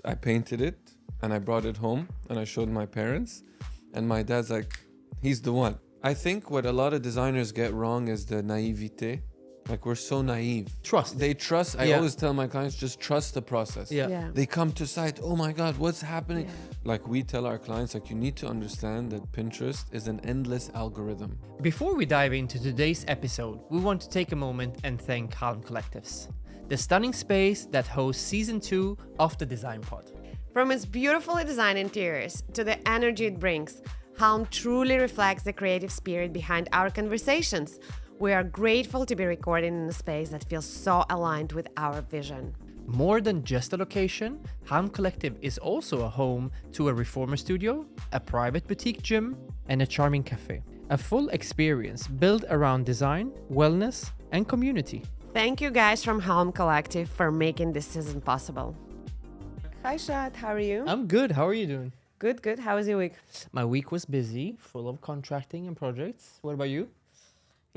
I painted it and I brought it home and I showed my parents, and my dad's like, he's the one. I think what a lot of designers get wrong is the naivete. Like, we're so naive. Trust. They trust. I always tell my clients, just trust the process. Yeah. They come to site, oh my God, what's happening? Yeah. Like, we tell our clients, like, you need to understand that Pinterest is an endless algorithm. Before we dive into today's episode, we want to take a moment and thank Halm Collectives, the stunning space that hosts season 2 of the Design Pod. From its beautifully designed interiors to the energy it brings, Halm truly reflects the creative spirit behind our conversations. We are grateful to be recording in a space that feels so aligned with our vision. More than just a location, Halm Collective is also a home to a reformer studio, a private boutique gym, and a charming cafe. A full experience built around design, wellness, and community. Thank you guys from Halm Collective for making this season possible. Hi Shad, how are you? I'm good. How are you doing? Good. How was your week? My week was busy, full of contracting and projects. What about you?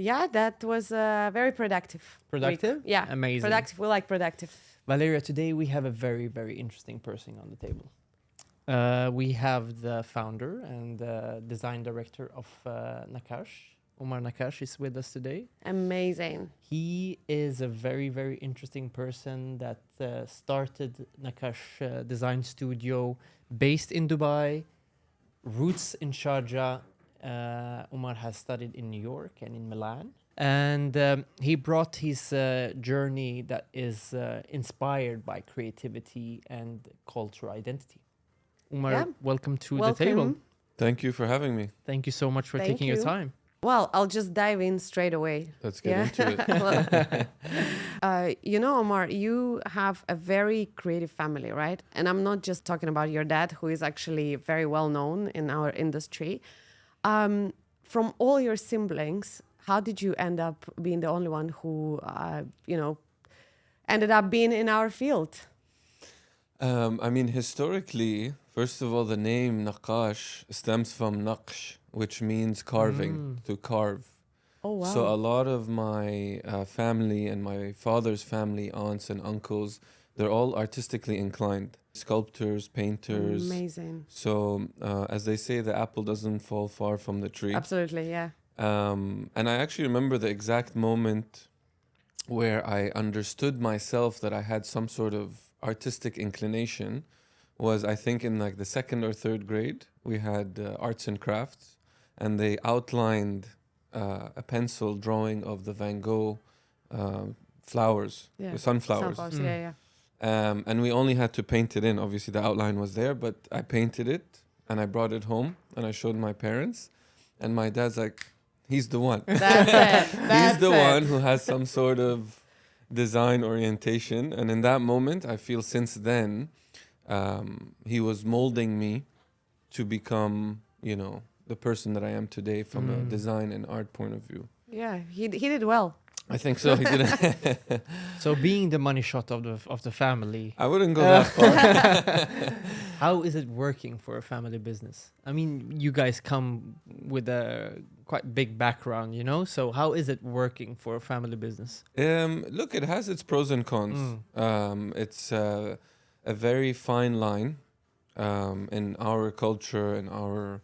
Yeah, that was very productive. Productive? Week. Yeah, Amazing. Productive. We like productive. Valeria, today we have a very, very interesting person on the table. We have the founder and design director of NAKKASH. Omar Nakkash is with us today. Amazing. He is a very, very interesting person that started NAKKASH Design Studio based in Dubai, roots in Sharjah. Omar has studied in New York and in Milan. And he brought his journey that is inspired by creativity and cultural identity. Umar, welcome to the table. Thank you for having me. Thank you so much for Thank taking you. your time. Well, I'll just dive in straight away. Let's get into it. You know, Omar, you have a very creative family, right? And I'm not just talking about your dad, who is actually very well known in our industry. From all your siblings, how did you end up being the only one who, ended up being in our field? I mean, historically, first of all, the name Nakkash stems from Naqsh, which means carving, to carve. Oh, wow. So a lot of my family and my father's family, aunts and uncles, they're all artistically inclined. Sculptors, painters. Amazing. So as they say, the apple doesn't fall far from the tree. Absolutely, yeah. And I actually remember the exact moment where I understood myself that I had some sort of artistic inclination was, I think, in like the 2nd or 3rd grade. We had arts and crafts, and they outlined a pencil drawing of the Van Gogh flowers, the sunflowers. Yeah. And we only had to paint it in. Obviously, the outline was there, but I painted it and I brought it home and I showed my parents. And my dad's like, he's the one. That's it. He's the one who has some sort of design orientation. And in that moment, I feel since then, he was molding me to become, the person that I am today from a design and art point of view. Yeah, he did well. I think so. He did. So being the money shot of the family, I wouldn't go that far. how is it working for a family business? I mean, you guys come with a quite big background, So how is it working for a family business? Look, it has its pros and cons. It's a very fine line in our culture, in our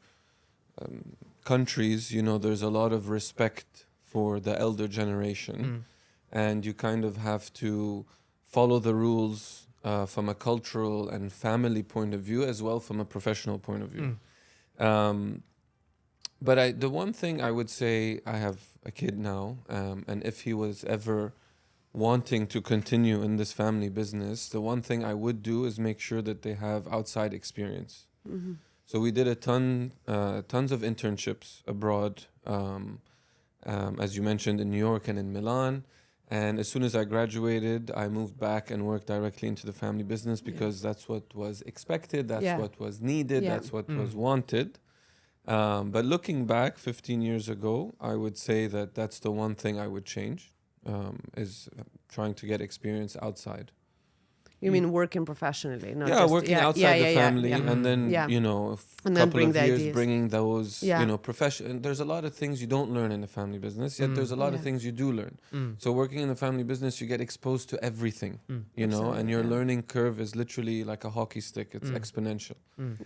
countries. There's a lot of respect for the elder generation, and you kind of have to follow the rules from a cultural and family point of view, as well from a professional point of view. But the one thing I would say, I have a kid now, and if he was ever wanting to continue in this family business, the one thing I would do is make sure that they have outside experience. So we did tons of internships abroad, as you mentioned, in New York and in Milan. And as soon as I graduated, I moved back and worked directly into the family business because that's what was expected, that's what was needed, that's what was wanted. But looking back 15 years ago, I would say that that's the one thing I would change, is trying to get experience outside. You mean working professionally, not Yeah, just working outside the family, yeah. and then Yeah. you know, a And then couple bring of the years ideas. bringing those, Yeah. you know, profession. There's a lot of things you don't learn in a family business, yet there's a lot of Yeah. things you do learn. So working in a family business, you get exposed to everything, you know, and Absolutely, your yeah. learning curve is literally like a hockey stick. It's exponential.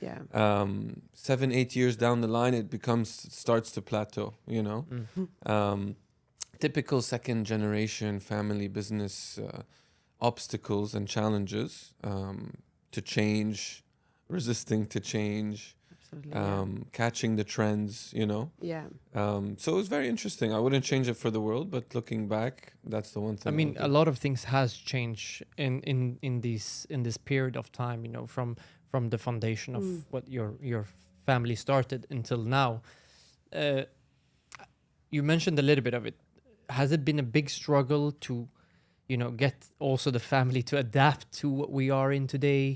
Yeah. 7-8 years down the line, it starts to plateau, you know. Typical second generation family business obstacles and challenges to change, resisting to change, Absolutely. catching the trends, you know. Yeah. So it was very interesting. I wouldn't change it for the world, but looking back, that's the one I thing. mean, would a do. lot of things has changed in this period of time. You know, from the foundation of what your family started until now. You mentioned a little bit of it. Has it been a big struggle to, you know, get also the family to adapt to what we are in today,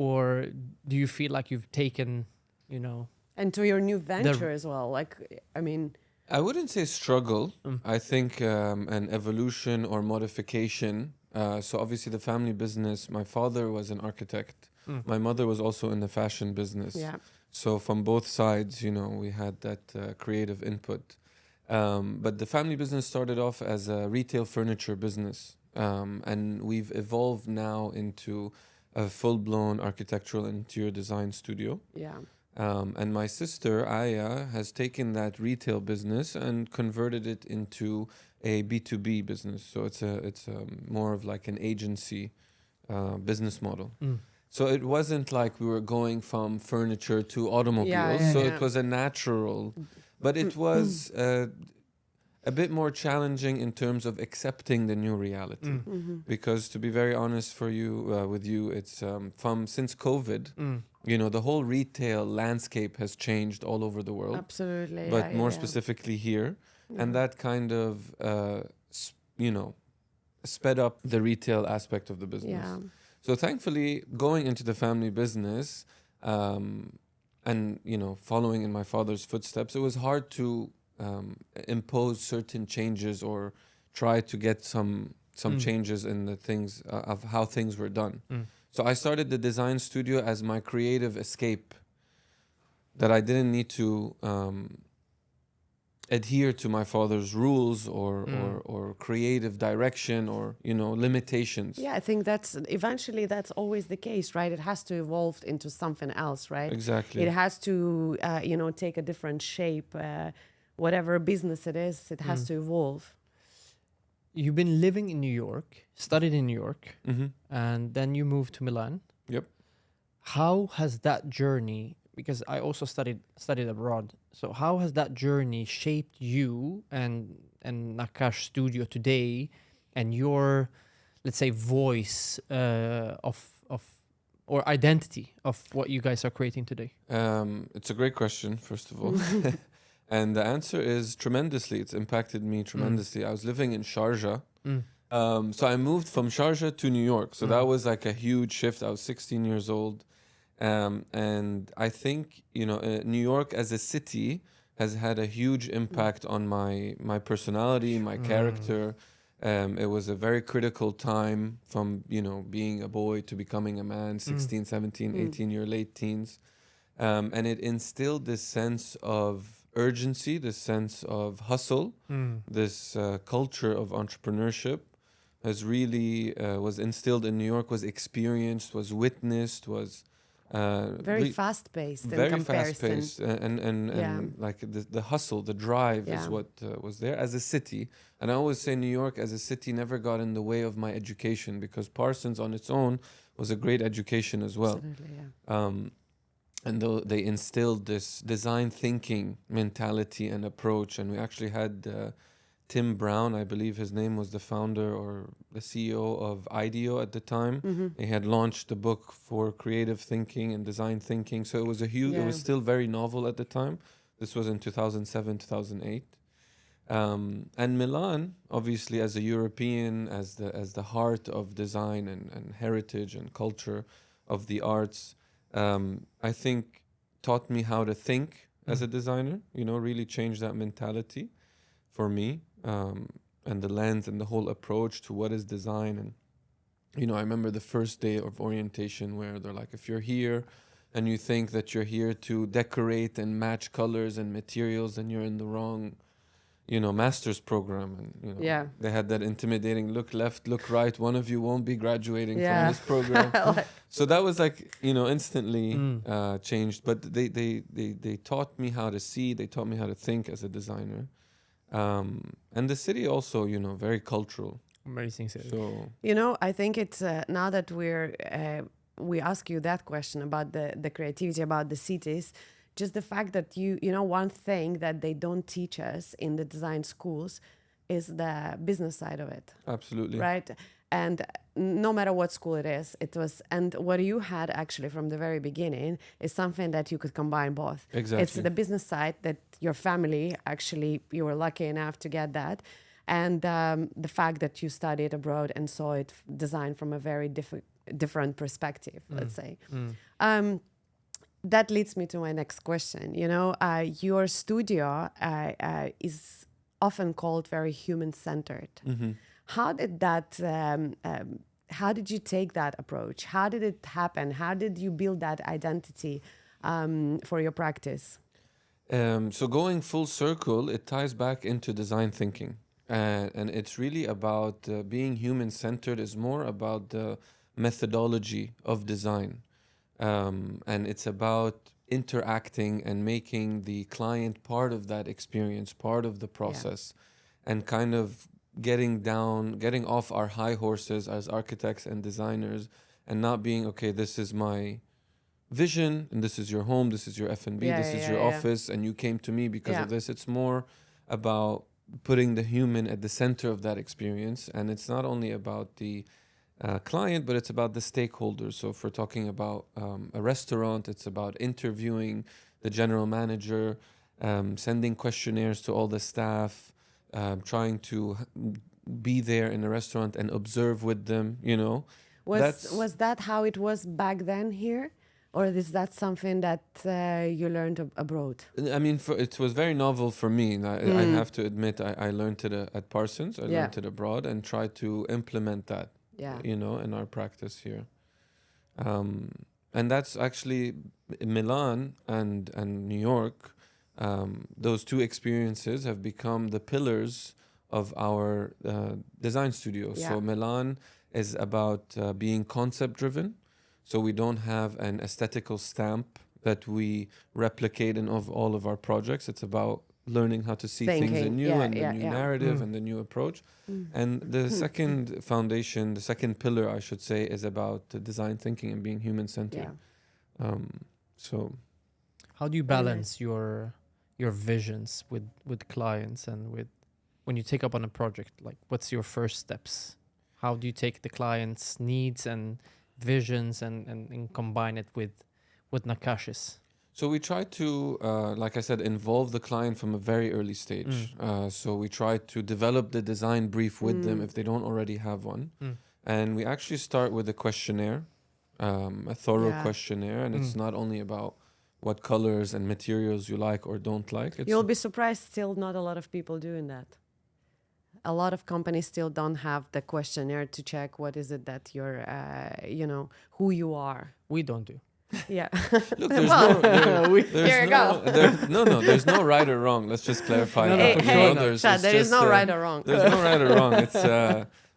or do you feel like you've taken, you know, And to your new venture as well. Like, I mean, I wouldn't say struggle. I think an evolution or modification. So obviously the family business, my father was an architect. My mother was also in the fashion business. yeah. So from both sides, you know, we had that creative input. But the family business started off as a retail furniture business. And we've evolved now into a full-blown architectural and interior design studio. Yeah. And my sister, Aya, has taken that retail business and converted it into a B2B business. So it's more of like an agency business model. So it wasn't like we were going from furniture to automobiles. yeah, So yeah. it was a natural, but it was a bit more challenging in terms of accepting the new reality. Because to be very honest for you, with you, it's since COVID, you know, the whole retail landscape has changed all over the world, Absolutely. but yeah, more yeah. specifically here. And that kind of, you know, sped up the retail aspect of the business. Yeah. So thankfully, going into the family business and, you know, following in my father's footsteps, it was hard to impose certain changes or try to get some changes in the things of how things were done. So I started the design studio as my creative escape, that I didn't need to adhere to my father's rules or creative direction or, you know, limitations. Yeah, I think that's eventually that's always the case, right? It has to evolve into something else, right? Exactly. It has to, you know, take a different shape. Whatever business it is, it has to evolve. you've been living in New York, studied in New York, Mm-hmm. and then you moved to Milan. Yep. How has that journey, because I also studied abroad, so how has that journey shaped you and NAKKASH Studio today and your, let's say, voice of or identity of what you guys are creating today? It's a great question, first of all. And the answer is tremendously. It's impacted me tremendously. I was living in Sharjah. So I moved from Sharjah to New York. So that was like a huge shift. I was 16 years old. And I think, you know, New York as a city has had a huge impact on my personality, my character. It was a very critical time from, you know, being a boy to becoming a man, 16, 17, 18, your late teens. And it instilled this sense of urgency, this sense of hustle, this culture of entrepreneurship has really was instilled in New York, was experienced, was witnessed, was Very fast-paced in very comparison. fast-paced, and Yeah. like the hustle, the drive is Yeah. what was there as a city. And I always say New York as a city never got in the way of my education, because Parsons on its own was a great education as well. Absolutely, yeah. And though they instilled this design thinking mentality and approach, and we actually had Tim Brown, I believe his name was the founder or the CEO of IDEO at the time. He had launched a book for creative thinking and design thinking. So it was a huge, it was Yeah. still very novel at the time. This was in 2007, 2008. And Milan, obviously as a European, as the heart of design and heritage and culture of the arts, I think taught me how to think as a designer, you know, really changed that mentality for me, and the lens and the whole approach to what is design I remember the first day of orientation where they're like, if you're here and you think that you're here to decorate and match colors and materials, then you're in the wrong, master's program. And, Yeah. they had that intimidating look left, look right. One of you won't be graduating Yeah. from this program. Like- So that was like, instantly Mm. changed. But they taught me how to see, they taught me how to think as a designer. And the city also, very cultural. Amazing city. So I think it's now that we ask you that question about the creativity, about the cities, just the fact that one thing that they don't teach us in the design schools is the business side of it, absolutely. right? And no matter what school it is, and what you had actually from the very beginning is something that you could combine both. Exactly. It's the business side that your family, actually, you were lucky enough to get that. And the fact that you studied abroad and saw it designed from a very different perspective, let's say. That leads me to my next question. Your studio is often called very human-centered. Mm-hmm. How did that? How did you take that approach? How did it happen? How did you build that identity for your practice? So going full circle, it ties back into design thinking. And it's really about being human-centered is more about the methodology of design. And it's about interacting and making the client part of that experience, part of the process, and kind of getting off our high horses as architects and designers and not being, okay, this is my vision and this is your home, this is your F&B, this is your office, and you came to me because of this. It's more about putting the human at the center of that experience. And it's not only about the client, but it's about the stakeholders. So if we're talking about a restaurant, it's about interviewing the general manager, sending questionnaires to all the staff, trying to be there in a restaurant and observe with them, Was that how it was back then here? Or is that something that you learned abroad? I mean, it was very novel for me. I have to admit, I learned it at Parsons. I learned it abroad and tried to implement that, in our practice here. And that's actually Milan and New York. Those two experiences have become the pillars of our design studio. Yeah. So Milan is about being concept driven. So we don't have an aesthetical stamp that we replicate in all of our projects. It's about learning how to see things anew and the new narrative and the new approach. And the second foundation, the second pillar, I should say, is about design thinking and being human-centered. So how do you balance your visions with clients and when you take up on a project? Like, what's your first steps? How do you take the client's needs and visions and combine it with Nakkash's? So we try to, like I said, involve the client from a very early stage. So we try to develop the design brief with them if they don't already have one. And we actually start with a questionnaire, a thorough questionnaire. And it's not only about what colors and materials you like or don't like. You'll be surprised, still not a lot of people doing that. A lot of companies still don't have the questionnaire to check what is it that you're, who you are. We don't do. Yeah. Look, there's there's no right or wrong. Let's just clarify that. There is no right or wrong. There's no right or wrong. It's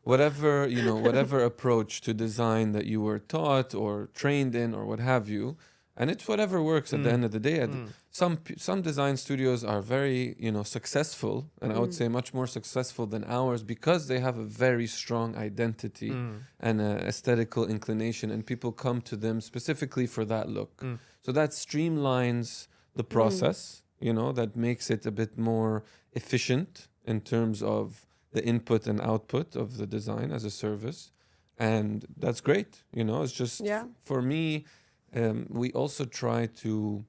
whatever approach to design that you were taught or trained in or what have you. And it's whatever works at the end of the day. Some design studios are very, successful, and I would say much more successful than ours because they have a very strong identity and an aesthetical inclination, and people come to them specifically for that look. So that streamlines the process, that makes it a bit more efficient in terms of the input and output of the design as a service. And that's great. It's just, for me, we also try to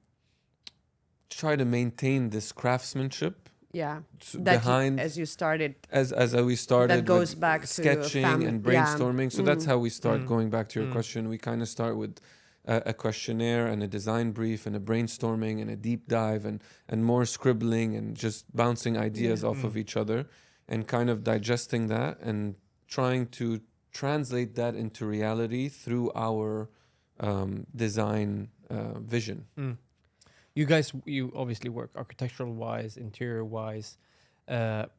maintain this craftsmanship. Behind as you started. As we started. That goes back to sketching and brainstorming. So that's how we start. Going back to your question, we kind of start with a questionnaire and a design brief and a brainstorming and a deep dive and more scribbling and just bouncing ideas off of each other and kind of digesting that and trying to translate that into reality through our design vision. You guys, you obviously work architectural wise, interior wise,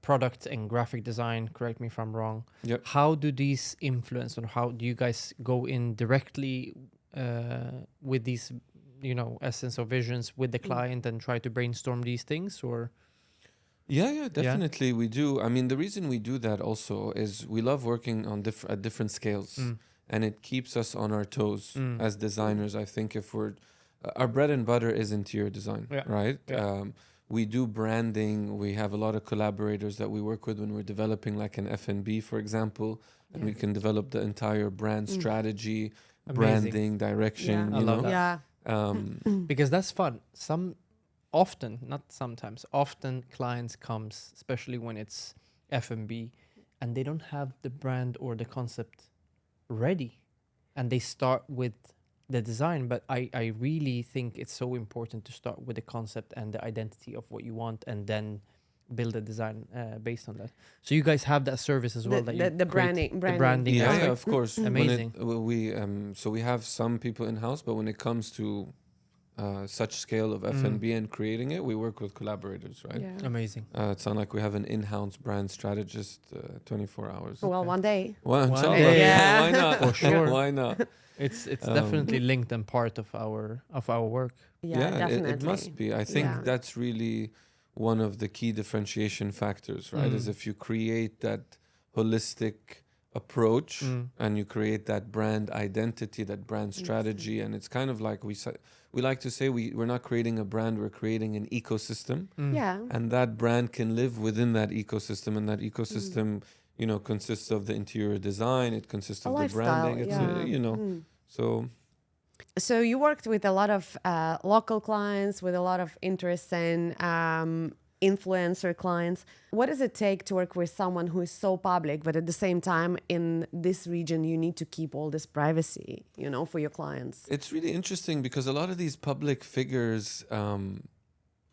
product and graphic design. Correct me if I'm wrong. Yep. How do these influence, or how do you guys go in directly with these, essence or visions with the client and try to brainstorm these things, or? Yeah, definitely we do. I mean, the reason we do that also is we love working on at different scales, and it keeps us on our toes as designers. I think if we're our bread and butter is interior design, right? Yeah. We do branding. We have a lot of collaborators that we work with when we're developing like an F&B, for example, and we can develop the entire brand strategy, branding, direction, I love that. Yeah. Because that's fun. Often clients comes, especially when it's F&B, and they don't have the brand or the concept ready, and they start with the design. But I really think it's so important to start with the concept and the identity of what you want, and then build a design based on that. So you guys have that service as well, The branding. Yeah, aspect? of course. Amazing. So we have some people in house, but when it comes to such scale of F&B and creating it, we work with collaborators, right? Yeah. Amazing. It's not like we have an in-house brand strategist 24 hours. Well, one day. Well, One inshallah, day. Yeah. why not? For sure. Why not? It's definitely linked and part of our work. Yeah, definitely. It must be. I think that's really one of the key differentiation factors, right? Is if you create that holistic approach and you create that brand identity, that brand strategy, and it's kind of like we like to say we're not creating a brand, we're creating an ecosystem. Yeah. And that brand can live within that ecosystem, and that ecosystem, consists of the interior design, it consists of the branding, so. So you worked with a lot of local clients, with a lot of interest in influencer clients. What does it take to work with someone who is so public, but at the same time in this region you need to keep all this privacy, for your clients? It's really interesting because a lot of these public figures,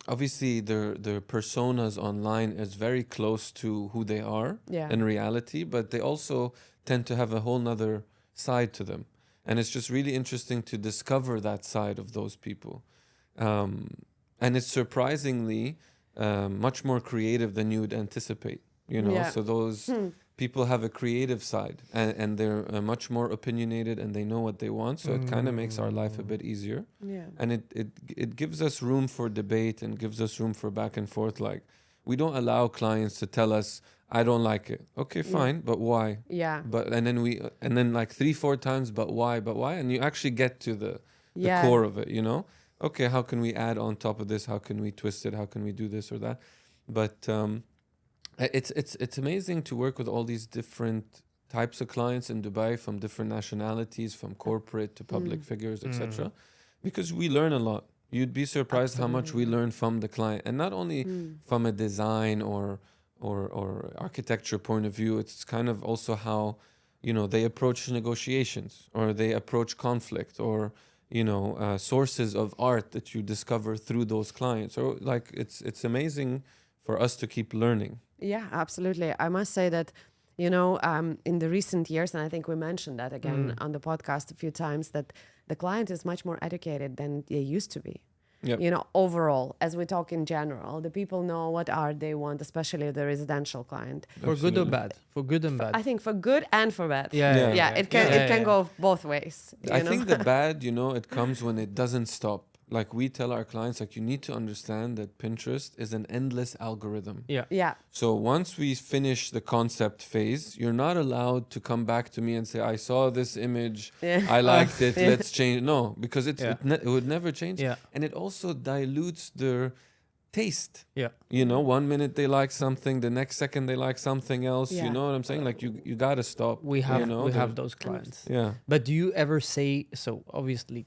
obviously their personas online is very close to who they are in reality, but they also tend to have a whole nother side to them. And it's just really interesting to discover that side of those people. And it's surprisingly much more creative than you would anticipate, So those people have a creative side, and they're much more opinionated, and they know what they want. So it kind of makes our life a bit easier. Yeah. And it gives us room for debate and gives us room for back and forth. Like, we don't allow clients to tell us, I don't like it. Okay, fine, but why? Yeah. And then like 3-4 times, but why? And you actually get to the core of it, Okay, how can we add on top of this? How can we twist it? How can we do this or that? But it's amazing to work with all these different types of clients in Dubai, from different nationalities, from corporate to public figures, etc. Because we learn a lot. You'd be surprised how much we learn from the client, and not only from a design or architecture point of view. It's kind of also how they approach negotiations, or they approach conflict, or sources of art that you discover through those clients. So like it's amazing for us to keep learning. Yeah, absolutely. I must say that, in the recent years, and I think we mentioned that again on the podcast a few times, that the client is much more educated than they used to be. Yep. Overall, as we talk in general, the people know what art they want, especially the residential client. For good or bad? For good and bad. I think for good and for bad. Yeah. It can go both ways. I think the bad, it comes when it doesn't stop. Like, we tell our clients, like, you need to understand that Pinterest is an endless algorithm. Yeah. So once we finish the concept phase, you're not allowed to come back to me and say, I saw this image, I liked it, let's change. No, because it would never change. Yeah. And it also dilutes their taste. Yeah. 1 minute they like something, the next second they like something else. Yeah. You know what I'm saying? Like, you gotta stop. We have those clients. Yeah. But do you ever say, so obviously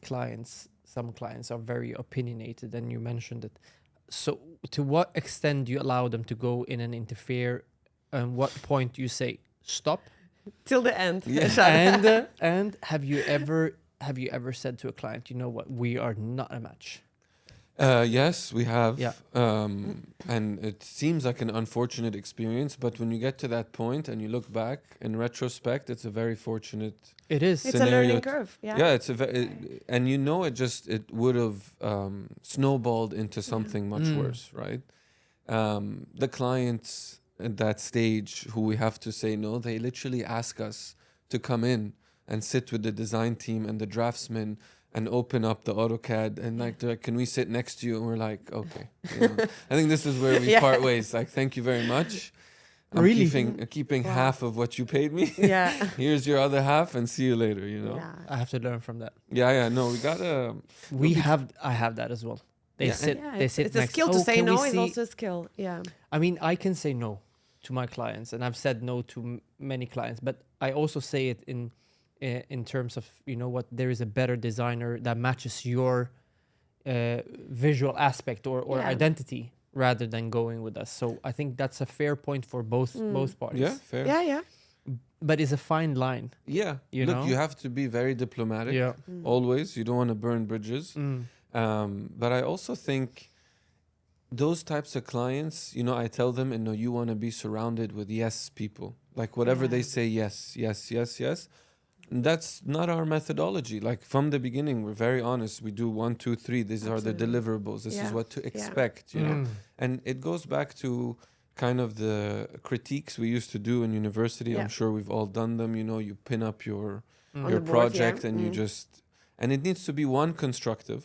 some clients are very opinionated, and you mentioned it. So to what extent do you allow them to go in and interfere? And what point do you say stop? Till the end. Yeah. And have you ever said to a client, you know what, we are not a match? Yes, we have. Yeah. And it seems like an unfortunate experience, but when you get to that point and you look back in retrospect, it's a very fortunate. It is. It's a scenario learning to- curve. Yeah. Yeah, it's and you know, it would have snowballed into something much worse, right? The clients at that stage who we have to say no, they literally ask us to come in and sit with the design team and the draftsmen and open up the AutoCAD and like, they're like, can we sit next to you? And we're like, okay. You know, I think this is where we Yeah. part ways. Like, thank you very much. I'm Really? keeping Wow. half of what you paid me. Yeah. Here's your other half, and see you later. You know. Yeah. I have to learn from that. Yeah. No, we gotta. I have that as well. They Yeah. sit. Yeah, They it's, sit it's a next. skill to "Oh, say can we no is see-" also a skill. Yeah. I mean, I can say no to my clients, and I've said no to many clients. But I also say it in terms of, you know what, there is a better designer that matches your visual aspect or Yeah. identity rather than going with us. So I think that's a fair point for both parties. Yeah, fair. Yeah. Yeah. But it's a fine line. Yeah. You Look, know? you have to be very diplomatic. Yeah. Always. You don't want to burn bridges. But I also think those types of clients, you know, I tell them, and no, you want to be surrounded with yes people. Like whatever they Yeah. say, yes, yes, yes, yes. And that's not our methodology. Like from the beginning, we're very honest. We do 1, 2, 3. These are the Absolutely. deliverables. This is Yeah. what to Yeah. expect, you know. And it goes back to kind of the critiques we used to do in university. Yeah. I'm sure we've all done them. You know, you pin up your On your the board, project yeah. and you just, and it needs to be one constructive,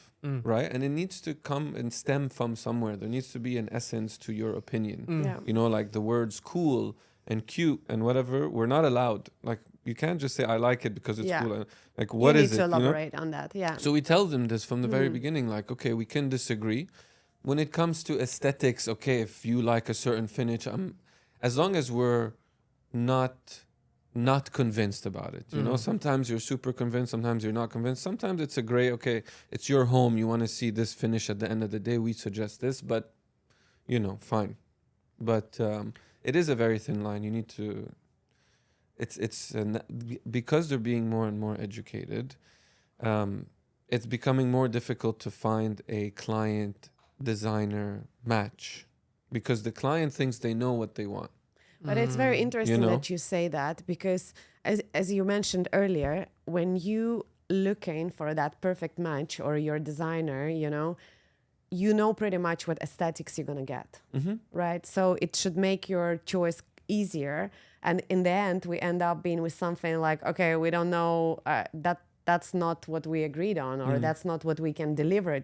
right? And it needs to come and stem from somewhere. There needs to be an essence to your opinion. Yeah. You know, like the words cool and cute and whatever, we're not allowed. Like you can't just say I like it because it's Yeah. cool. Like what you is need it? to You know? elaborate on that. Yeah. So we tell them this from the very beginning, like, okay, we can disagree. When it comes to aesthetics, okay, if you like a certain finish, as long as we're not convinced about it. You know, sometimes you're super convinced, sometimes you're not convinced. Sometimes it's a gray, okay, it's your home, you want to see this finish at the end of the day, we suggest this, but you know, fine. But it is a very thin line. You need to because they're being more and more educated, it's becoming more difficult to find a client designer match because the client thinks they know what they want. But it's very interesting know? that you say that because, as you mentioned earlier, when you looking for that perfect match or your designer, you know pretty much what aesthetics you're gonna get, right? So it should make your choice easier. And in the end, we end up being with something like, okay, we don't know that's not what we agreed on, or that's not what we can deliver,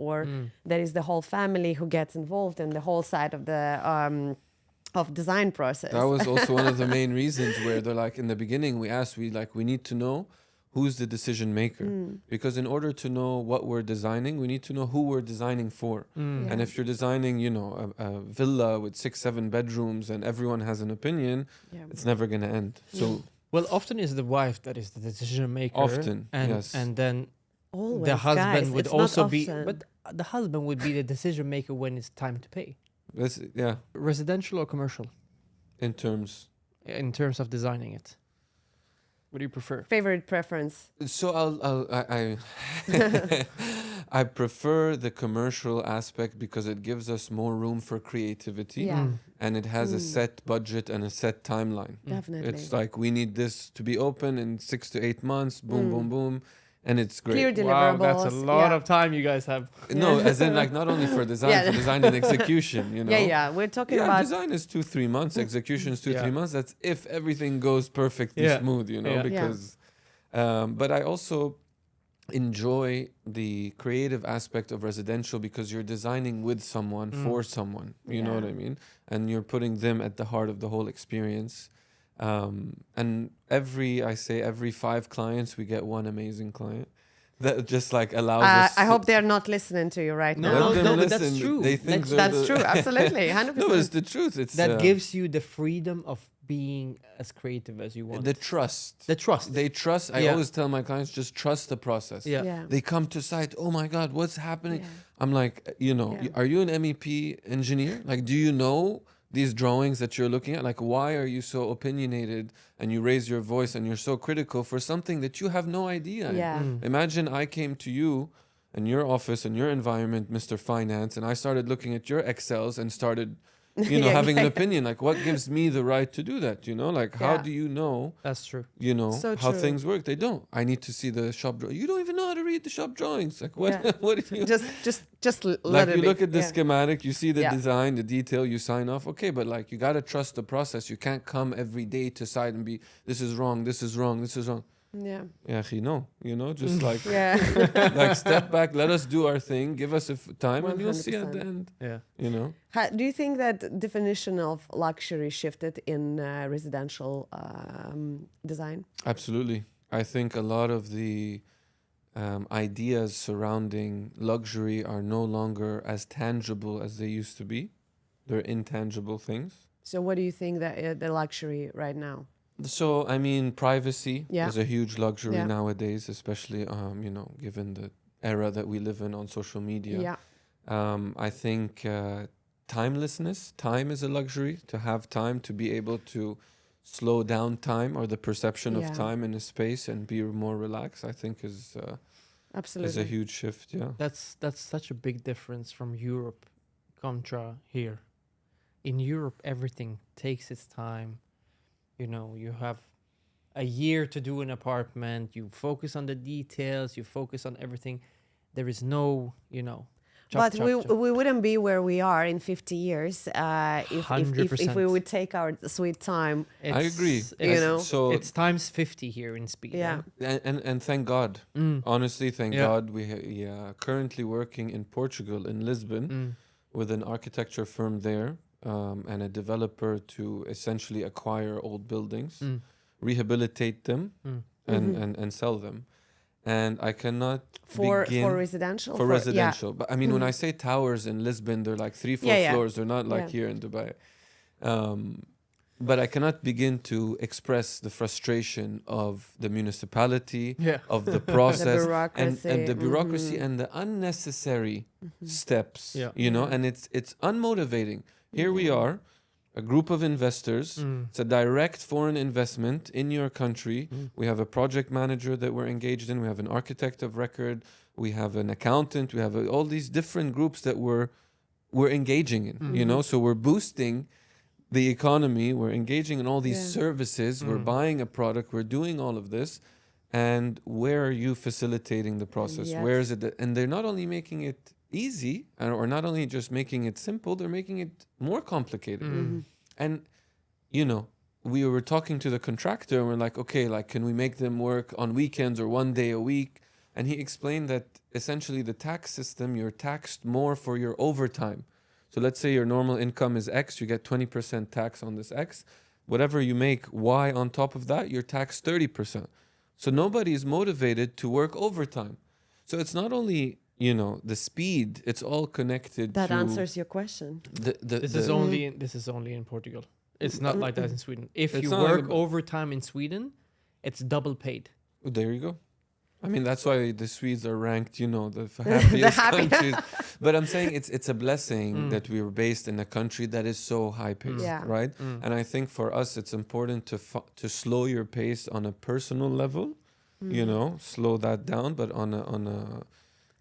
or there is the whole family who gets involved in the whole side of the of design process. That was also one of the main reasons where they're like, in the beginning, we need to know who's the decision maker. Because in order to know what we're designing, we need to know who we're designing for. And if you're designing, a villa with 6-7 bedrooms and everyone has an opinion, it's never going to end. So Well, often is the wife that is the decision maker. Often, and, yes. And then Always, the husband guys, would it's not also be, often. but the husband would be the decision maker when it's time to pay. yeah, Residential or commercial, in terms. in terms of designing it. What do you prefer? Favorite preference. So I prefer the commercial aspect because it gives us more room for creativity. Yeah. And it has a set budget and a set timeline. Definitely. It's like we need this to be open in 6 to 8 months. Boom, boom, boom, and it's great. Clear Wow, deliverables. that's a lot yeah. of time you guys have. No, as in like not only for design, Yeah. for design and execution. Yeah. We're talking Yeah, about design is 2-3 months. Execution is 2-3 Yeah. months. That's if everything goes perfectly Yeah. smooth, Yeah. because. But I also enjoy the creative aspect of residential because you're designing with someone for someone. You know what I mean? And you're putting them at the heart of the whole experience. And every 5 clients, we get one amazing client that just like allows us. I hope they're not listening to you right No, now. Let them no, but that's listen. true. They think they're That's the- true. Absolutely. 100%. No, but it's the truth. It's That gives you the freedom of being as creative as you want. the trust. The trust. They trust. I Yeah. always tell my clients, just trust the process. Yeah. Yeah. They come to site. Oh my God, what's happening? Yeah. I'm like, Yeah. are you an MEP engineer? Like, do you know these drawings that you're looking at? Like, why are you so opinionated and you raise your voice and you're so critical for something that you have no idea? Yeah. Imagine I came to you and your office and your environment, Mr. Finance, and I started looking at your Excels and started, having an opinion. Like, what gives me the right to do that? Like, how do you know? That's true. So How true. things work? They don't. I need to see the shop drawing. You don't even know how to read the shop drawings. Like, what? Yeah. What do you? Just let Like, it you be. look at the Yeah. schematic, you see the Yeah. design, the detail, you sign off. Okay, but like, you gotta trust the process. You can't come every day to site and be, this is wrong, this is wrong, this is wrong. Yeah. Yeah, no, just like, Yeah. like step back, let us do our thing, give us time, and you'll see at the 100%. end. Yeah. Do you think that definition of luxury shifted in residential design? Absolutely. I think a lot of the ideas surrounding luxury are no longer as tangible as they used to be. They're intangible things. So what do you think that the luxury right now? So, I mean, privacy Yeah. is a huge luxury Yeah. nowadays, especially, given the era that we live in on social media. Yeah. I think timelessness, time is a luxury. To have time, to be able to slow down time or the perception of Yeah. time in a space and be more relaxed, I think is Absolutely. a huge shift. Yeah. That's such a big difference from Europe contra here. In Europe, everything takes its time. You have a year to do an apartment. You focus on the details. You focus on everything. There is no, But we wouldn't be where we are in 50 years if we 100%. would take our sweet time. I agree. So It's times 50 here in Spain. Yeah. and thank God. Honestly, thank Yeah. God. We currently working in Portugal, in Lisbon, with an architecture firm there and a developer to essentially acquire old buildings, rehabilitate them, and sell them. And I cannot For begin residential? for residential. Yeah. But I mean, when I say towers in Lisbon, they're like 3-4 Yeah, yeah. floors. They're not like Yeah. here in Dubai. But I cannot begin to express the frustration of the municipality, Yeah. of the process, and bureaucracy. the bureaucracy and the unnecessary steps. And it's unmotivating. Here we are, a group of investors. It's a direct foreign investment in your country. We have a project manager that we're engaged in. We have an architect of record. We have an accountant. We have all these different groups that we're engaging in. So we're boosting the economy. We're engaging in all these services. We're buying a product. We're doing all of this. And where are you facilitating the process? Yes. Where is it? And they're not only making it easy, or not only just making it simple, they're making it more complicated. And we were talking to the contractor and we're like, okay, like, can we make them work on weekends or 1 day a week? And he explained that essentially the tax system, you're taxed more for your overtime. So let's say your normal income is X, you get 20% tax on this X. Whatever you make Y on top of that, you're taxed 30%. So nobody is motivated to work overtime. So it's not only the speed, it's all connected That to answers your question. This is only in Portugal. It's not like that in Sweden. If It's you not work like- overtime in Sweden, it's double paid. There you go. I mean, that's why the Swedes are ranked, the happiest countries. But I'm saying it's a blessing that we were based in a country that is so high paced, Yeah. right? And I think for us, it's important to slow your pace on a personal level, slow that down. But on a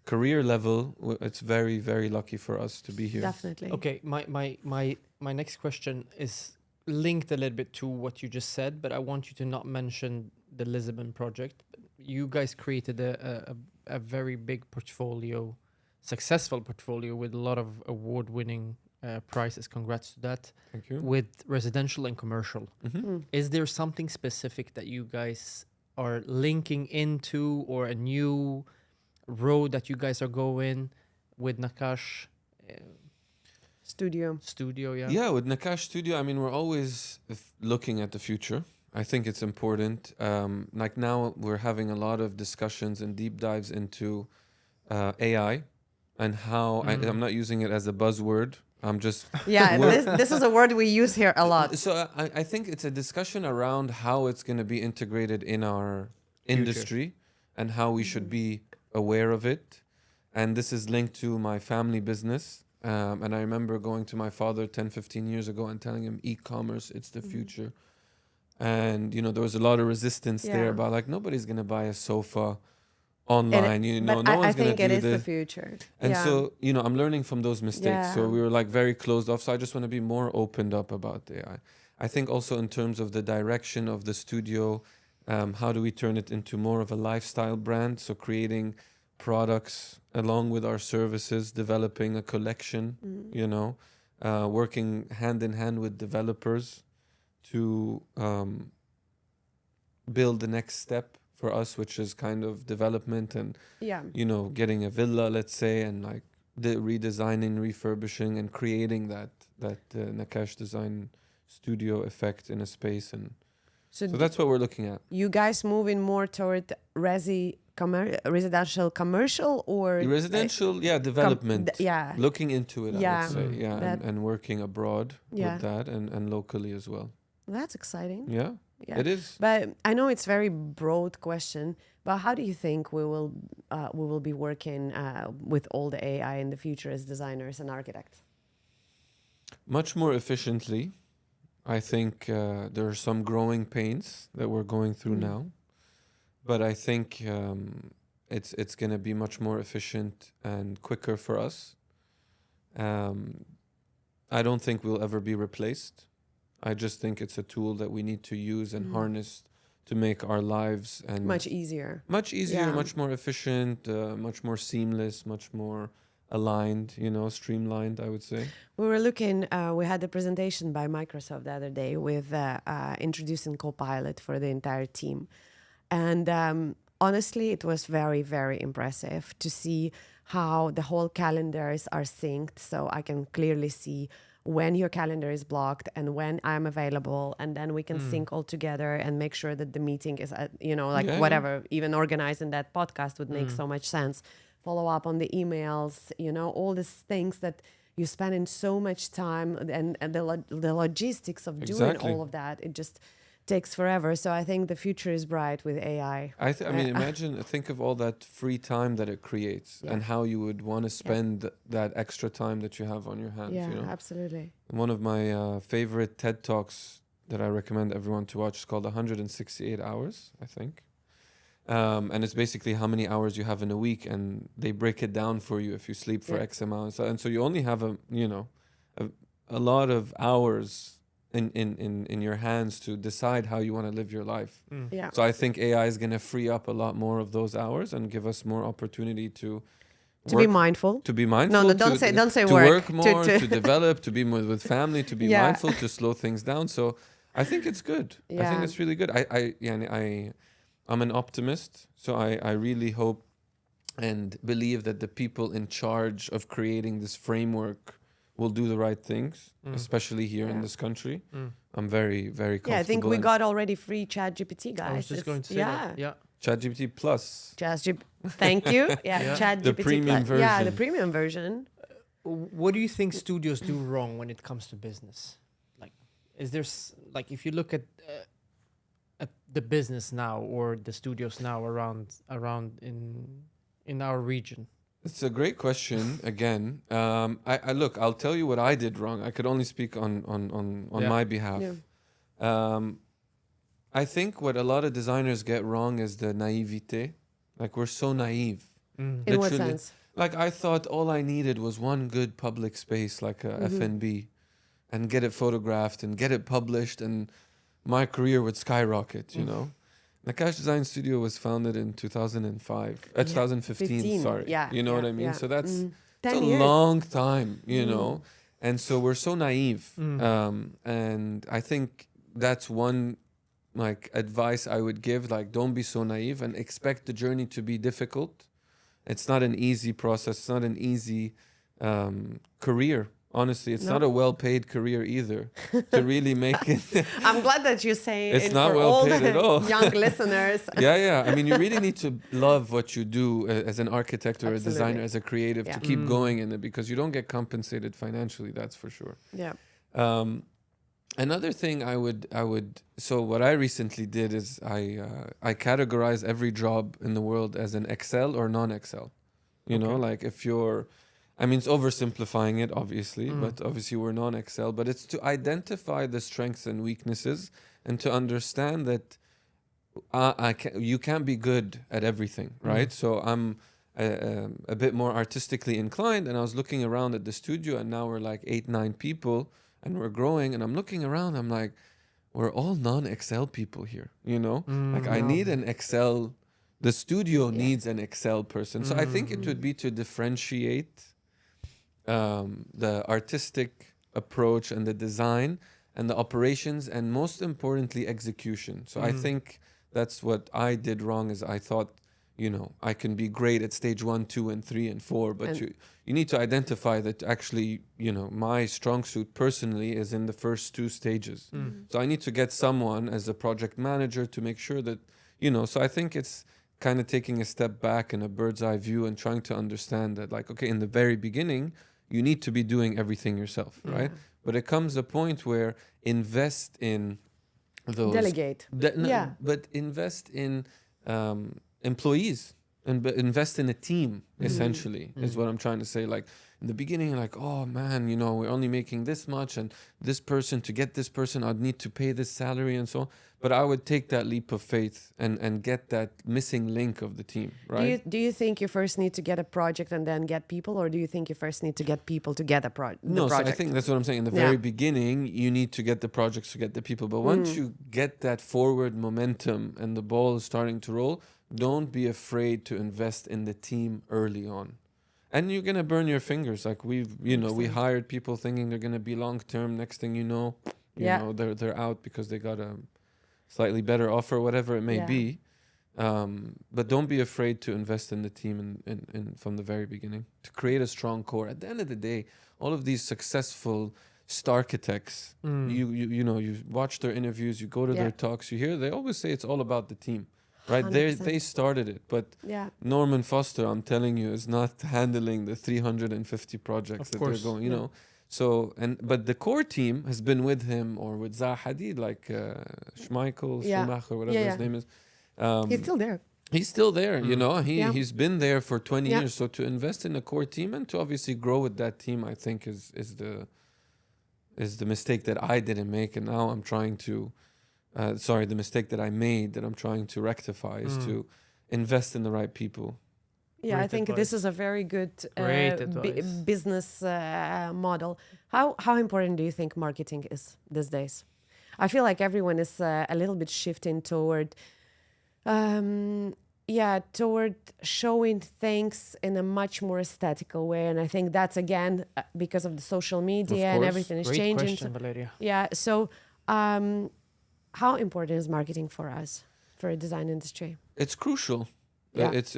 career level, it's very, very lucky for us to be here. Definitely. Okay, my next question is linked a little bit to what you just said, but I want you to not mention the Lisbon project. You guys created a very big portfolio, successful portfolio with a lot of award-winning prizes. Congrats to that. Thank you. With residential and commercial. Mhm. Is there something specific that you guys are linking into, or a new road that you guys are going with NAKKASH Studio? Yeah, with NAKKASH Studio, I mean, we're always looking at the future. I think it's important. Like now, we're having a lot of discussions and deep dives into AI and how I'm not using it as a buzzword. I'm just Yeah, this is a word we use here a lot. So I think it's a discussion around how it's going to be integrated in our industry and how we should be aware of it. And this is linked to my family business. And I remember going to my father 10, 15 years ago and telling him e-commerce, it's the future. And, there was a lot of resistance there Yeah. about like, nobody's going to buy a sofa online. But No I one's gonna think it do is the this. future. And Yeah. so, I'm learning from those mistakes. So Yeah. we were like very closed off. So I just want to be more opened up about AI. I think also in terms of the direction of the studio, how do we turn it into more of a lifestyle brand? So creating products along with our services, developing a collection, working hand in hand with developers to build the next step for us, which is kind of development and Yeah. getting a villa, let's say, and like the redesigning, refurbishing, and creating that Nakkash Design Studio effect in a space, and So so that's what we're looking at. you guys moving more toward residential commercial or Residential, development. yeah. Looking into it, I Yeah. would say, That- and working abroad Yeah. with that, and locally as well. That's exciting. Yeah, Yeah. it is. But I know it's very broad question, but how do you think we will be working with all the AI in the future as designers and architects? Much more efficiently. I think there are some growing pains that we're going through now, but I think it's going to be much more efficient and quicker for us. I don't think we'll ever be replaced. I just think it's a tool that we need to use and harness to make our lives and Much easier. much Yeah. more efficient, much more seamless, much more aligned, streamlined, I would say. We were looking, we had a presentation by Microsoft the other day with introducing Copilot for the entire team. And honestly, it was very, very impressive to see how the whole calendars are synced. So I can clearly see when your calendar is blocked and when I'm available. And then we can sync all together and make sure that the meeting is, Yeah. whatever, even organizing that podcast would make so much sense. Follow up on the emails, all these things that you spend in so much time and the logistics of doing Exactly. all of that, it just takes forever. So I think the future is bright with AI. I mean, think of all that free time that it creates and how you would want to spend that extra time that you have on your hands. Yeah, absolutely. One of my favorite TED Talks that I recommend everyone to watch is called 168 Hours, I think. And it's basically how many hours you have in a week, and they break it down for you if you sleep for X amount. And so you only have a lot of hours in your hands to decide how you want to live your life. Yeah. So I think AI is going to free up a lot more of those hours and give us more opportunity to be mindful. To be mindful. No, don't say to work. work more, to develop, to be more with family, to be Yeah. mindful, to slow things down. So I think it's good. I think Yeah. it's really good. I'm an optimist, so I really hope and believe that the people in charge of creating this framework will do the right things, especially here in this country. I'm very, very comfortable. Yeah, I think we got already free ChatGPT, guys. I was just going to say that. Yeah. ChatGPT Plus. Thank you. Yeah, Yeah. ChatGPT. The premium Plus. Yeah, the version. premium version. What do you think studios do wrong when it comes to business? Like, is there if you look at the business now or the studios now around in our region? It's a great question. Again, I look. I'll tell you what I did wrong. I could only speak on my behalf. Yeah. I think what a lot of designers get wrong is the naivete. Like, we're so naive. In what Literally. sense? Like, I thought all I needed was one good public space, like a F&B, and get it photographed and get it published, and my career would skyrocket, NAKKASH Design Studio was founded in 2015, sorry. Yeah. You know what I mean? Yeah. So that's 10 it's a years. long time, And so we're so naive. And I think that's one advice I would give, don't be so naive and expect the journey to be difficult. It's not an easy process. It's not an easy career. Honestly, it's not a well-paid career either to really make it. I'm glad that you say It's it not for well all paid the at all. young listeners. Yeah. I mean, you really need to love what you do as an architect or a Absolutely. designer, as a creative, Yeah. to keep going in it, because you don't get compensated financially. That's for sure. Yeah. Another thing I would. So what I recently did is I categorize every job in the world as an Excel or non-Excel. You know, like if you're. I mean, it's oversimplifying it, obviously, but obviously we're non-Excel. But it's to identify the strengths and weaknesses and to understand that you can't be good at everything, right? So I'm a bit more artistically inclined, and I was looking around at the studio, and now we're like 8, 9 people, and we're growing. And I'm looking around, I'm like, we're all non-Excel people here, you know? Like I need an Excel. The studio needs an Excel person. So I think it would be to differentiate the artistic approach and the design and the operations, and most importantly execution. So I think that's what I did wrong, is I thought, you know, I can be great at stage 1, 2, and 3, and 4, but you need to identify that actually, you know, my strong suit personally is in the first 2 stages. So I need to get someone as a project manager to make sure that, you know, so I think it's kind of taking a step back in a bird's eye view and trying to understand that, like, okay, in the very beginning you need to be doing everything yourself, right? But it comes a point where invest in those Delegate. but invest in employees, and invest in a team, essentially, is what I'm trying to say. Like in the beginning, like, oh man, you know, we're only making this much, and this person, to get this person, I'd need to pay this salary and so on. But I would take that leap of faith and get that missing link of the team, right? Do you think you first need to get a project and then get people, or do you think you first need to get people to get the No, so project? I think that's what I'm saying. In the very beginning, you need to get the projects to get the people. But once you get that forward momentum and the ball is starting to roll, don't be afraid to invest in the team early on. And you're going to burn your fingers. Like we hired people thinking they're going to be long term. Next thing you know, they're out because they got a slightly better offer, whatever it may be. But don't be afraid to invest in the team in from the very beginning to create a strong core. At the end of the day, all of these successful architects, you watch their interviews, you go to their talks, you hear they always say it's all about the team, right? They started it, but Norman Foster, I'm telling you, is not handling the 350 projects that they're going, you know. So but the core team has been with him or with Zaha Hadid, like Schmeichel, Schumacher, whatever his name is. He's still there. He's still there, you know. He's been there for 20 years. So to invest in a core team and to obviously grow with that team, I think is the mistake that I didn't make, and now I'm trying to. The mistake that I made that I'm trying to rectify is to invest in the right people. Yeah, Great I think advice. this is a very good Advice. business model. How important do you think marketing is these days? I feel like everyone is a little bit shifting toward toward showing things in a much more aesthetical way, and I think that's again because of the social media and everything is Great changing. question, Valeria. Yeah, so how important is marketing for us, for a design industry? It's crucial. Yeah. It's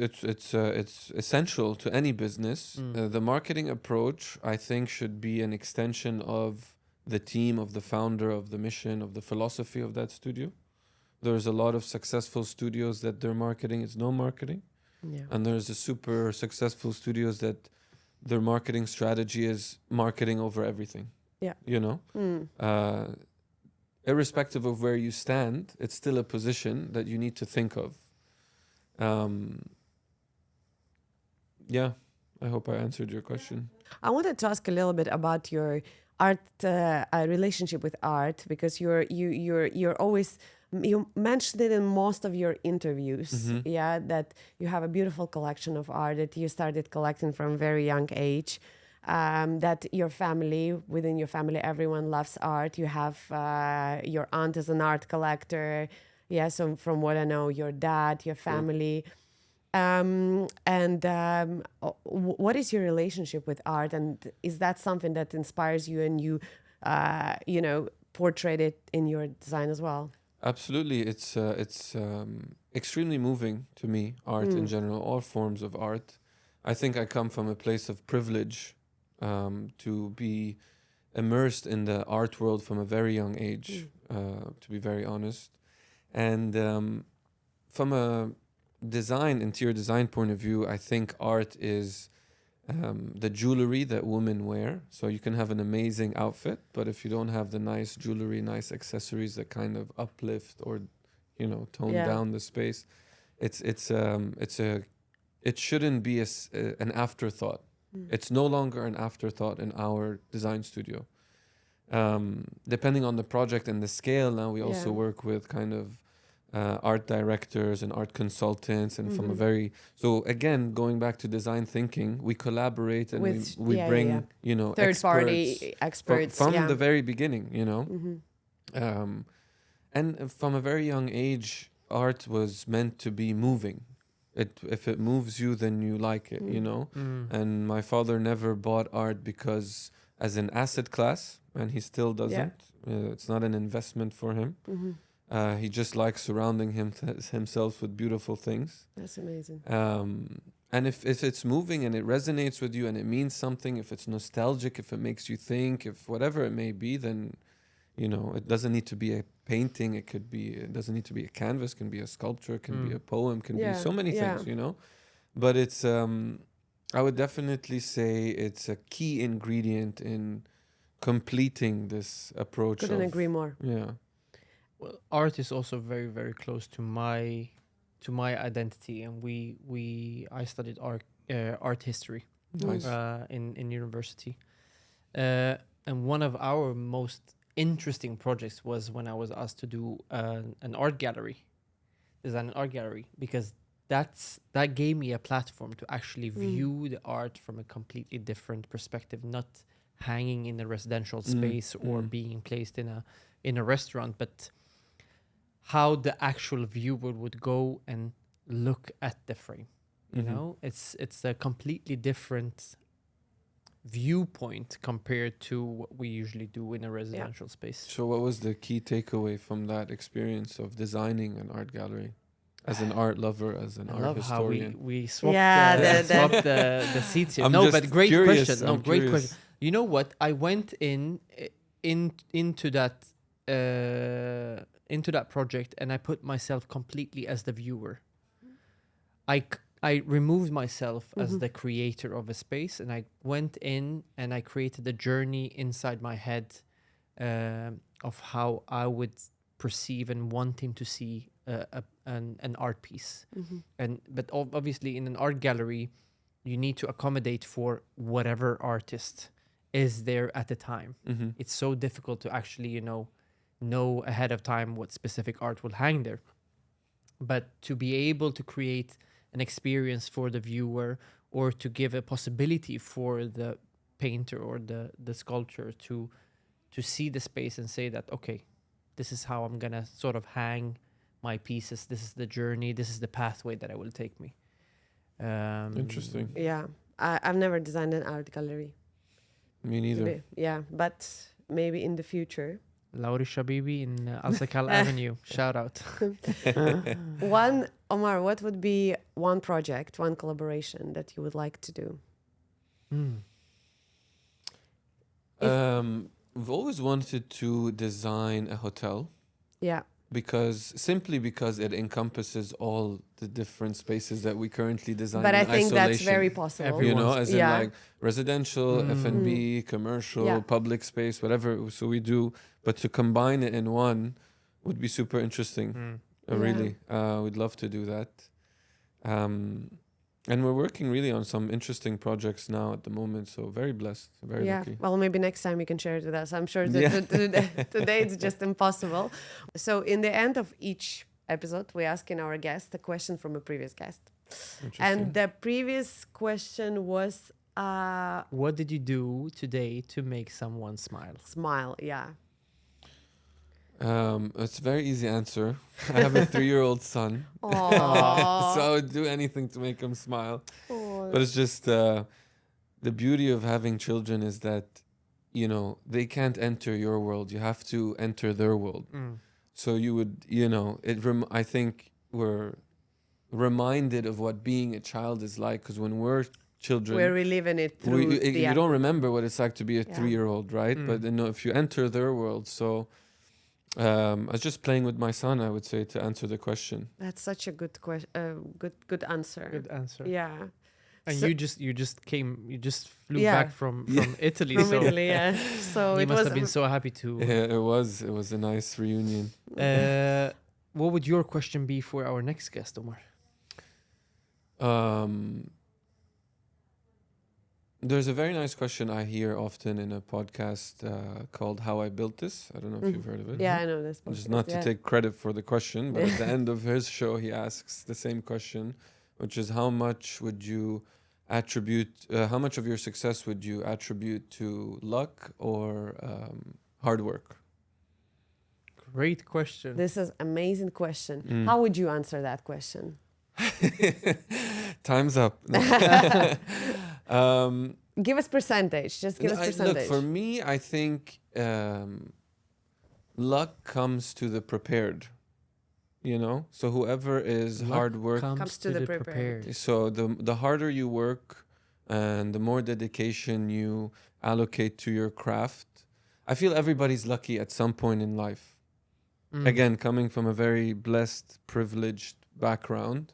essential to any business. The marketing approach, I think, should be an extension of the team, of the founder, of the mission, of the philosophy of that studio. There's a lot of successful studios that their marketing is no marketing. Yeah. And there's a super successful studios that their marketing strategy is marketing over everything. Yeah. You know? Irrespective of where you stand, it's still a position that you need to think of. I hope I answered your question. I wanted to ask a little bit about your art relationship with art, because you're always, you mentioned it in most of your interviews, that you have a beautiful collection of art that you started collecting from a very young age. That your family, within your family, everyone loves art. You have your aunt is an art collector. Yeah, so from what I know, your dad, your family. What is your relationship with art? And is that something that inspires you and you, portray it in your design as well? Absolutely. It's extremely moving to me, art in general, all forms of art. I think I come from a place of privilege to be immersed in the art world from a very young age, to be very honest. And from a interior design point of view, I think art is the jewelry that women wear. So you can have an amazing outfit, but if you don't have the nice jewelry, nice accessories that kind of uplift or, tone down the space, it shouldn't be an afterthought. It's no longer an afterthought in our design studio. Depending on the project and the scale, now we also work with kind of art directors and art consultants, and from a very so again going back to design thinking, we collaborate and With- we yeah, bring yeah. you know Third experts party experts. from yeah. the very beginning, you know. Mm-hmm. And from a very young age, art was meant to be moving. If it moves you, then you like it, you know. And my father never bought art because as an asset class, and he still doesn't. It's not an investment for him. He just likes surrounding himself with beautiful things. That's amazing. And if it's moving and it resonates with you and it means something, if it's nostalgic, if it makes you think, if whatever it may be, then you know, it doesn't need to be a painting. It doesn't need to be a canvas. It can be a sculpture. It can be a poem. Can be so many things, you know. But it's, I would definitely say it's a key ingredient in completing this approach. Couldn't agree more. Yeah. Well, art is also very, very close to my identity, and I studied art history Nice. in university, and one of our most interesting projects was when I was asked to do an art gallery, design an art gallery, because that gave me a platform to actually view the art from a completely different perspective, not hanging in a residential space or being placed in a restaurant, but how the actual viewer would go and look at the frame. You know, it's a completely different viewpoint compared to what we usually do in a residential space. So what was the key takeaway from that experience of designing an art gallery? As an art lover, as an I art love historian. how we swapped, Yeah, swapped the seats here. I'm No, just but great curious, question. No, I'm great curious. question. You know what? I went into that project, and I put myself completely as the viewer. I removed myself as the creator of a space, and I went in and I created a journey inside my head of how I would perceive and wanting to see an art piece. But obviously in an art gallery, you need to accommodate for whatever artist is there at the time. It's so difficult to actually, know ahead of time what specific art will hang there. But to be able to create an experience for the viewer, or to give a possibility for the painter or the sculptor to see the space and say that, okay, this is how I'm gonna sort of hang my pieces. This is the journey. This is the pathway that I will take me. Interesting. Yeah, I've never designed an art gallery. Me neither. Yeah, but maybe in the future. Lauri Shabibi in Al-Sakal Avenue. Shout out. Omar, what would be one project, one collaboration that you would like to do? We've always wanted to design a hotel Yeah. simply because it encompasses all the different spaces that we currently design. But in I think that's isolation. very possible. You know, as in Yeah. like residential, F&B, commercial, Yeah. public space, whatever. So we do, but to combine it in one would be super interesting. Really, we'd love to do that. And we're working really on some interesting projects now at the moment. So very blessed, very lucky. Well, maybe next time you can share it with us. I'm sure that today it's just impossible. So in the end of each episode, we ask in our guest a question from a previous guest. And the previous question was what did you do today to make someone smile? smile. Yeah. It's a very easy answer. I have a 3-year-old son. Aww. So I would do anything to make him smile. But it's just the beauty of having children is that, they can't enter your world. You have to enter their world. So you would, I think we're reminded of what being a child is like, because when we're children, We're reliving it through you don't remember what it's like to be a 3-year-old, right? But if you enter their world, so I was just playing with my son, I would say, to answer the question. That's such a good question. Good answer. Good answer. Yeah. And So- you just flew Yeah. back from Italy. From so Italy, yeah. So you it must was have been so happy to. Yeah, it was a nice reunion. What would your question be for our next guest, Omar? There's a very nice question I hear often in a podcast called How I Built This. I don't know if you've heard of it. Yeah, I know this. Just podcast, not to yeah. take credit for the question, but at the end of his show, he asks the same question, which is how much would you attribute, how much of your success would you attribute to luck or hard work? Great question. This is amazing question. Mm. How would you answer that question? Time's up. Give us percentage. Just give us percentage. Look, for me, I think luck comes to the prepared. You know, so whoever is Luck hard work. Comes to the prepared. So the harder you work, and the more dedication you allocate to your craft, I feel everybody's lucky at some point in life. Mm. Again, coming from a very blessed, privileged background,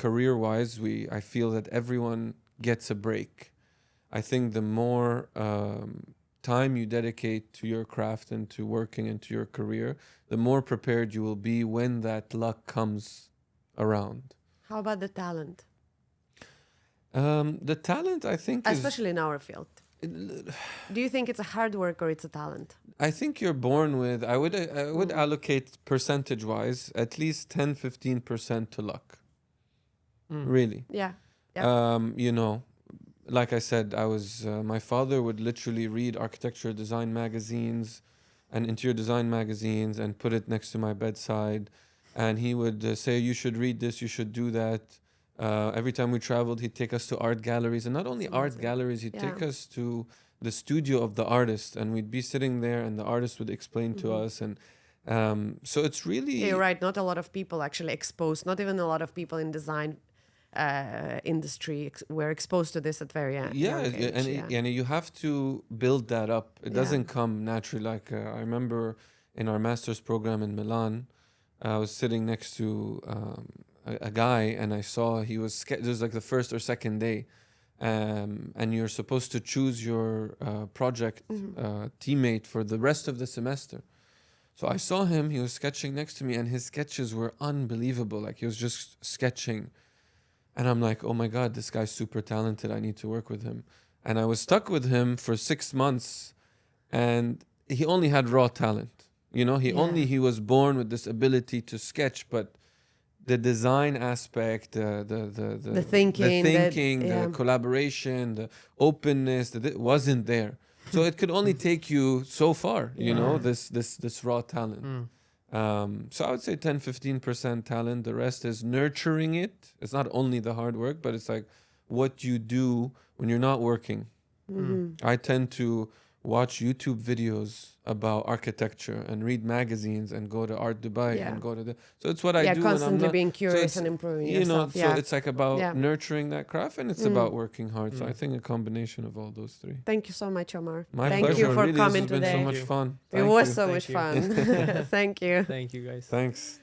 career-wise, I feel that everyone gets a break. I think the more time you dedicate to your craft and to working into your career, the more prepared you will be when that luck comes around. How about the talent? The talent, I think, Especially in our field. Do you think it's a hard work or it's a talent? I think you're born with, I would allocate percentage-wise at least 10-15% to luck. Really. Yeah. You know, like I said, my father would literally read architecture design magazines and interior design magazines and put it next to my bedside. And he would say, you should read this, you should do that. Every time we traveled, he'd take us to art galleries. And not only art galleries, he'd take us to the studio of the artist. And we'd be sitting there and the artist would explain to us. And so it's really... You're right. Not a lot of people actually exposed, not even a lot of people in design industry were exposed to this at very young age. And you have to build that up. It doesn't come naturally. Like I remember in our master's program in Milan, I was sitting next to a guy, and I saw he was it was like the first or second day, and you're supposed to choose your project teammate for the rest of the semester. So I saw him, he was sketching next to me, and his sketches were unbelievable. Like he was just sketching. And I'm like, oh my God, this guy's super talented. I need to work with him. And I was stuck with him for 6 months, and he only had raw talent. You know, he was born with this ability to sketch, but the design aspect, the thinking, the collaboration, the openness, wasn't there. So it could only take you so far, you know, this raw talent. So I would say 10-15% talent. The rest is nurturing it. It's not only the hard work, but it's like what you do when you're not working. I tend to watch YouTube videos about architecture and read magazines and go to Art Dubai and go to so it's what I do. Constantly being curious and improving yourself. So it's like about nurturing that craft, and it's about working hard. So I think a combination of all those three. Thank you so much, Omar. My Thank pleasure. you for Really, coming this has today. been so much fun. It was so much fun. Thank you. Thank you, guys. Thanks.